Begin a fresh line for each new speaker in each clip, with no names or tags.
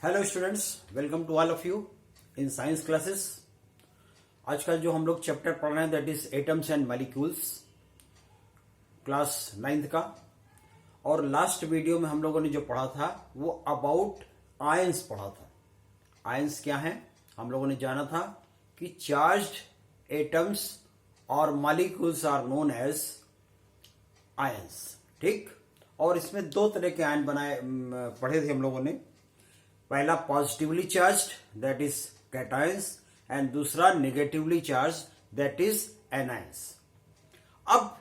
Hello students, welcome to all of you in science classes. आज का जो हम लोग चैप्टर पढ़ रहे हैं that is atoms and molecules, class 9th का। और लास्ट वीडियो में हम लोगों ने जो पढ़ा था वो अबाउट आयंस पढ़ा था। आयंस क्या है? हम लोगों ने जाना था कि चार्ज्ड एटम्स और molecules are known as ions. ठीक। और इसमें दो तरह के आयन पढ़े थे हम लोगों ने। पहला positively charged that is cations and दूसरा negatively charged that is anions. अब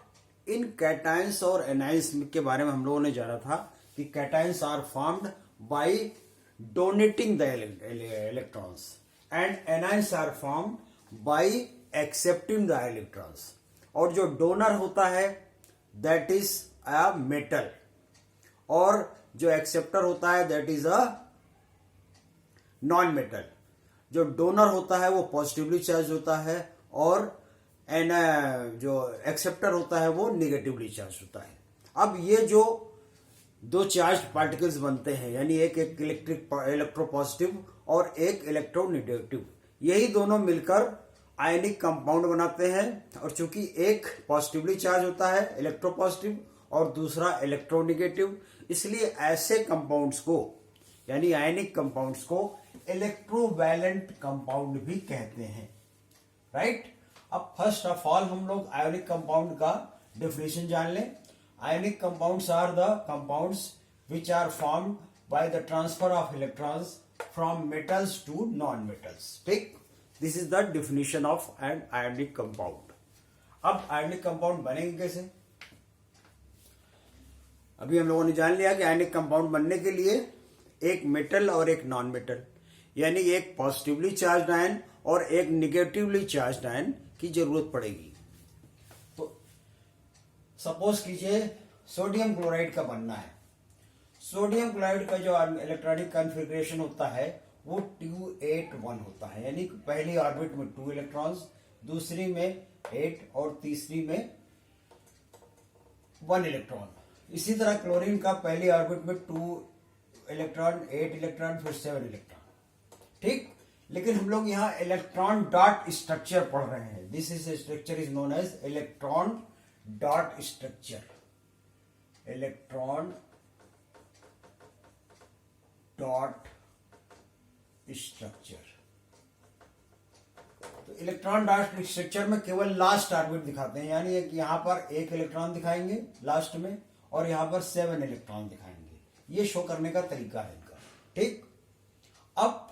इन कैटायंस और एनायंस के बारे में हम लोगों ने जाना था कि cations are formed by donating the electrons and anions are formed by accepting the electrons. और जो डोनर होता है दैट इज अ मेटल और जो एक्सेप्टर होता है that is a non metal. जो डोनर होता है वो पॉजिटिवली चार्ज होता है और जो एक्सेप्टर होता है वो निगेटिवली चार्ज होता है। अब ये जो दो चार्ज पार्टिकल्स बनते हैं यानी एक इलेक्ट्रोपॉजिटिव और एक इलेक्ट्रोनेगेटिव, यही दोनों मिलकर आयनिक कंपाउंड बनाते हैं। और चूंकि एक पॉजिटिवली चार्ज होता है इलेक्ट्रोपॉजिटिव और दूसरा इलेक्ट्रोनेगेटिव, इसलिए ऐसे कंपाउंड्स को यानी आयनिक कंपाउंड्स को इलेक्ट्रोवैलेंट कंपाउंड भी कहते हैं। राइट। अब फर्स्ट ऑफ ऑल हम लोग आयोनिक कंपाउंड का डेफिनेशन जान लें। Ionic compounds are the compounds which are formed by the transfer of electrons from metals to non metals. ठीक। This is the definition of an ionic compound. अब ionic compound बनेंगे कैसे? अभी हम लोगों ने जान लिया कि आयोनिक कंपाउंड बनने के लिए एक मेटल और एक नॉन मेटल यानी एक पॉजिटिवली चार्ज आयन और एक निगेटिवली चार्ज आयन की जरूरत पड़ेगी। तो सपोज कीजिए सोडियम क्लोराइड का बनना है। सोडियम क्लोराइड का जो इलेक्ट्रॉनिक कॉन्फ़िगरेशन होता है वो 281 होता है यानी पहली ऑर्बिट में 2 इलेक्ट्रॉन्स, दूसरी में 8 और तीसरी में 1 इलेक्ट्रॉन। इसी तरह क्लोरीन का पहली ऑर्बिट में 2 इलेक्ट्रॉन, 8 इलेक्ट्रॉन, फिर 7 इलेक्ट्रॉन। ठीक। लेकिन हम लोग यहां इलेक्ट्रॉन डॉट स्ट्रक्चर पढ़ रहे हैं। This is structure is known as electron dot structure. Electron dot structure. तो इलेक्ट्रॉन डॉट स्ट्रक्चर में केवल लास्ट ऑर्बिट दिखाते हैं यानी यहां पर 1 इलेक्ट्रॉन दिखाएंगे लास्ट में और यहां पर 7 इलेक्ट्रॉन दिखाएंगे। ये शो करने का तरीका है इनका। ठीक। अब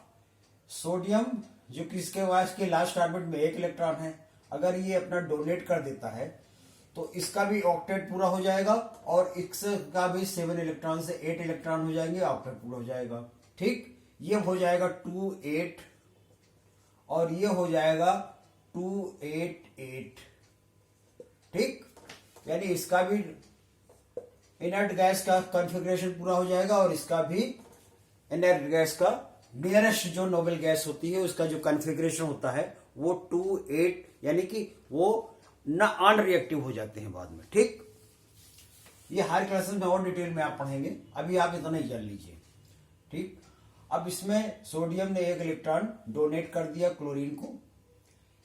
सोडियम जो कि इसके पास के लास्ट ऑर्बिट में 1 इलेक्ट्रॉन है, अगर ये अपना डोनेट कर देता है तो इसका भी ऑक्टेट पूरा हो जाएगा और इसका भी 7 इलेक्ट्रॉन से 8 इलेक्ट्रॉन हो जाएंगे, ऑक्टेट पूरा हो जाएगा। ठीक। ये हो जाएगा 2 8 और ये हो जाएगा 2 8 8। ठीक। यानी इसका भी इनर्ट गैस का कॉन्फ़िगरेशन पूरा हो जाएगा और इसका भी इनर्ट गैस का नियरेस्ट जो नोबल गैस होती है उसका जो कॉन्फ़िगरेशन होता है वो 2 8 यानी कि वो नॉन रिएक्टिव हो जाते हैं बाद में। ठीक। ये हर क्लासेस में और डिटेल में आप पढ़ेंगे, अभी आप इतना ही जान लीजिए। ठीक। अब इसमें सोडियम ने 1 इलेक्ट्रॉन डोनेट कर दिया क्लोरीन को।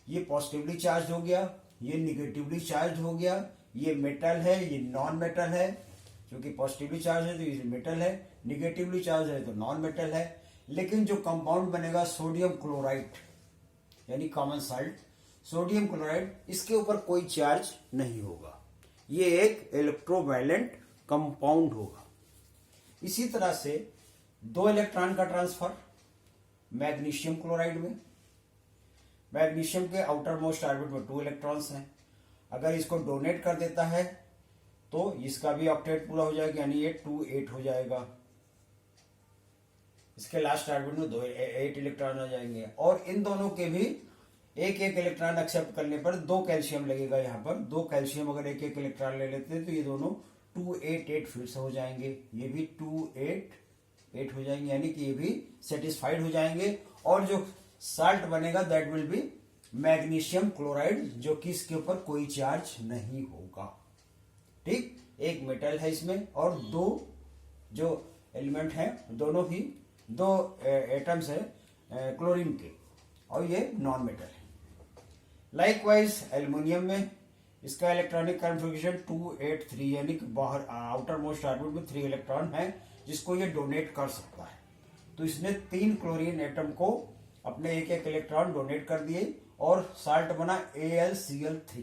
ये पॉजिटिवली चार्ज हो गया, ये निगेटिवली चार्ज हो गया, ये मेटल है, ये नॉन मेटल है। क्योंकि पॉजिटिवली चार्ज है तो ये मेटल है, निगेटिवली चार्ज है तो नॉन मेटल है। लेकिन जो कंपाउंड बनेगा सोडियम क्लोराइड यानी कॉमन साल्ट सोडियम क्लोराइड, इसके ऊपर कोई चार्ज नहीं होगा। ये एक इलेक्ट्रोवैलेंट कंपाउंड होगा। इसी तरह से 2 इलेक्ट्रॉन का ट्रांसफर मैग्नीशियम क्लोराइड में। मैग्नीशियम के आउटर मोस्ट ऑर्बिट में 2 इलेक्ट्रॉन्स हैं। अगर इसको डोनेट कर देता है तो इसका भी ऑक्टेट पूरा हो जाएगा यानी ये 2 8 हो जाएगा। इसके लास्ट ऑर्बिट में 8 इलेक्ट्रॉन आ जाएंगे और इन दोनों के भी 1 इलेक्ट्रॉन एक्सेप्ट करने पर 2 कैल्शियम लगेगा। यहाँ पर 2 कैल्शियम अगर 1 इलेक्ट्रॉन ले लेते हैं तो ये दोनों 2 8 8 फिर से हो जाएंगे। ये भी 2 8 8 हो जाएंगे यानी कि ये भी सेटिस्फाइड हो जाएंगे। और जो साल्ट बनेगा that will be magnesium chloride जो कि इसके ऊपर कोई चार्ज नहीं होगा। ठीक। एक मेटल है इसमें और 2 जो एलिमेंट हैं दोनों ही दो एटम्स है क्लोरीन के, और ये नॉन मेटल है। लाइकवाइज एल्युमिनियम में इसका इलेक्ट्रॉनिक कॉन्फ़िगरेशन 283, यानी कि बाहर आउटर मोस्ट ऑर्बिट में 3 इलेक्ट्रॉन है जिसको ये डोनेट कर सकता है। तो इसने 3 क्लोरीन एटम को अपने एक एक इलेक्ट्रॉन डोनेट कर दिए और साल्ट बना AlCl3।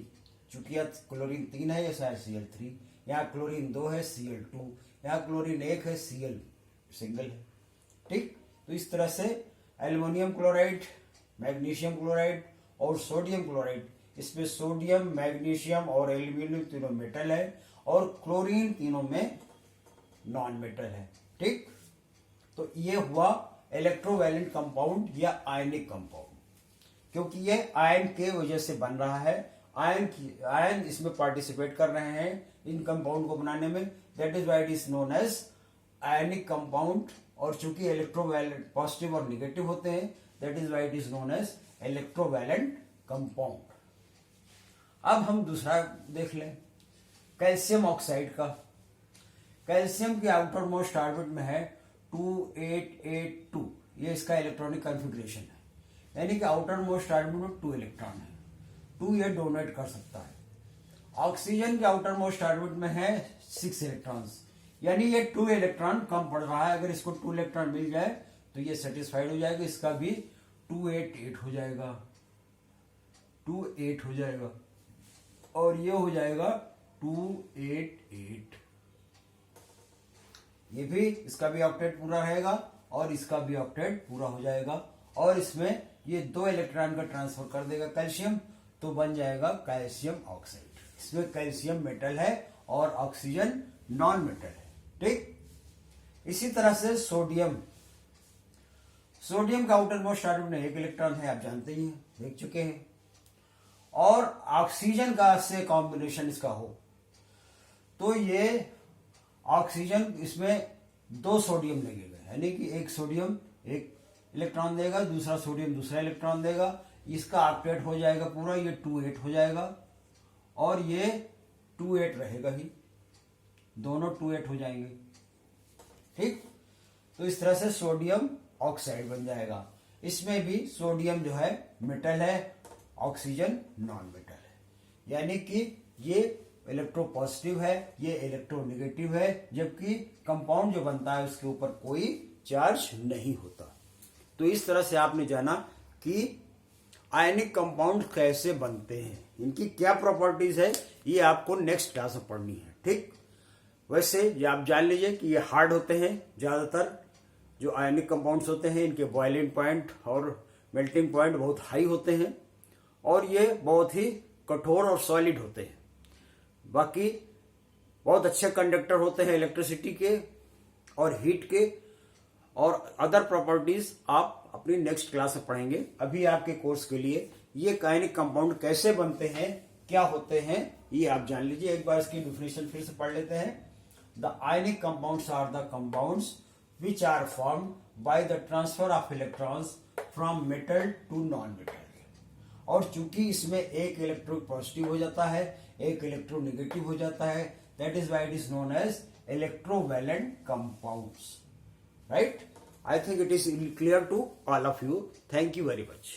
चूंकि यह क्लोरीन 3 है, ये Cl3, यहाँ क्लोरीन 2 है Cl2, यहाँ क्लोरीन 1 है Cl सिंगल है। ठीक, तो इस तरह से एल्युमिनियम क्लोराइड, मैग्नीशियम क्लोराइड और सोडियम क्लोराइड, इसमें सोडियम, मैग्नीशियम और एल्यूमिनियम तीनों मेटल है और क्लोरीन तीनों में नॉन मेटल है। ठीक, तो ये हुआ इलेक्ट्रोवैलेंट कंपाउंड या आयनिक कंपाउंड, क्योंकि ये आयन के वजह से बन रहा है। आयन इसमें पार्टिसिपेट कर रहे हैं इन कंपाउंड को बनाने में, that is why it is known as ionic compound. और चूंकि इलेक्ट्रोवैलेंट पॉजिटिव और निगेटिव होते हैं, that is why it is known as electrovalent compound. अब हम दूसरा देख लें, कैल्शियम ऑक्साइड का। कैल्शियम की आउटर मोस्ट ऑर्बिट में है 2882, ये इसका इलेक्ट्रॉनिक कॉन्फ़िगरेशन है, यानी कि आउटर मोस्ट ऑर्बिट में 2 इलेक्ट्रॉन है, 2 ये डोनेट कर सकता है। ऑक्सीजन के आउटर मोस्ट ऑर्बिट में है 6 इलेक्ट्रॉन्स, यानी ये 2 इलेक्ट्रॉन कम पड़ रहा है। अगर इसको 2 इलेक्ट्रॉन मिल जाए तो ये सेटिस्फाइड हो जाएगा, इसका भी 288 हो जाएगा, 28 हो जाएगा, और ये हो जाएगा 288। ये भी, इसका भी ऑक्टेट पूरा रहेगा और इसका भी ऑक्टेट पूरा हो जाएगा, और इसमें ये 2 इलेक्ट्रॉन का ट्रांसफर कर देगा कैल्शियम, तो बन जाएगा कैल्शियम ऑक्साइड। इसमें कैल्शियम मेटल है और ऑक्सीजन नॉन मेटल है। ठीक, इसी तरह से सोडियम का आउटर मोस्ट ऑर्बिट में 1 इलेक्ट्रॉन है, आप जानते ही हैं, देख चुके हैं। और ऑक्सीजन का से कॉम्बिनेशन इसका हो तो ये ऑक्सीजन, इसमें 2 सोडियम लगेगा, यानी कि एक सोडियम 1 इलेक्ट्रॉन देगा, दूसरा सोडियम दूसरा इलेक्ट्रॉन देगा, इसका ऑक्टेट हो जाएगा पूरा, ये 28 हो जाएगा और ये 28 रहेगा ही, दोनों 28 हो जाएंगे। ठीक, तो इस तरह से सोडियम ऑक्साइड बन जाएगा। इसमें भी सोडियम जो है मेटल है, ऑक्सीजन नॉन मेटल है, यानी कि ये इलेक्ट्रो पॉजिटिव है, ये इलेक्ट्रो निगेटिव है, जबकि कंपाउंड जो बनता है उसके ऊपर कोई चार्ज नहीं होता। तो इस तरह से आपने जाना कि आयनिक कंपाउंड कैसे बनते हैं, इनकी क्या प्रॉपर्टीज है, ये आपको नेक्स्ट क्लास में पढ़नी है। ठीक, वैसे ये आप जान लीजिए कि ये हार्ड होते हैं, ज्यादातर जो आयनिक कंपाउंड्स होते हैं इनके बॉइलिंग पॉइंट और मेल्टिंग पॉइंट बहुत हाई होते हैं, और ये बहुत ही कठोर और सॉलिड होते हैं। बाकी बहुत अच्छे कंडक्टर होते हैं इलेक्ट्रिसिटी के और हीट के, और अदर प्रॉपर्टीज आप अपनी नेक्स्ट क्लास में पढ़ेंगे। अभी आपके कोर्स के लिए ये आयनिक कंपाउंड कैसे बनते हैं, क्या होते हैं, ये आप जान लीजिए। एक बार इसकी डिफिनेशन फिर से पढ़ लेते हैं। The ionic compounds are the compounds which are formed by the transfer of electrons from metal to non metal. और चूंकि इसमें एक इलेक्ट्रो पॉजिटिव हो जाता है, एक इलेक्ट्रो नेगेटिव हो जाता है, that is why it is known as electrovalent compounds. Right, I think it is clear to all of you. Thank you very much.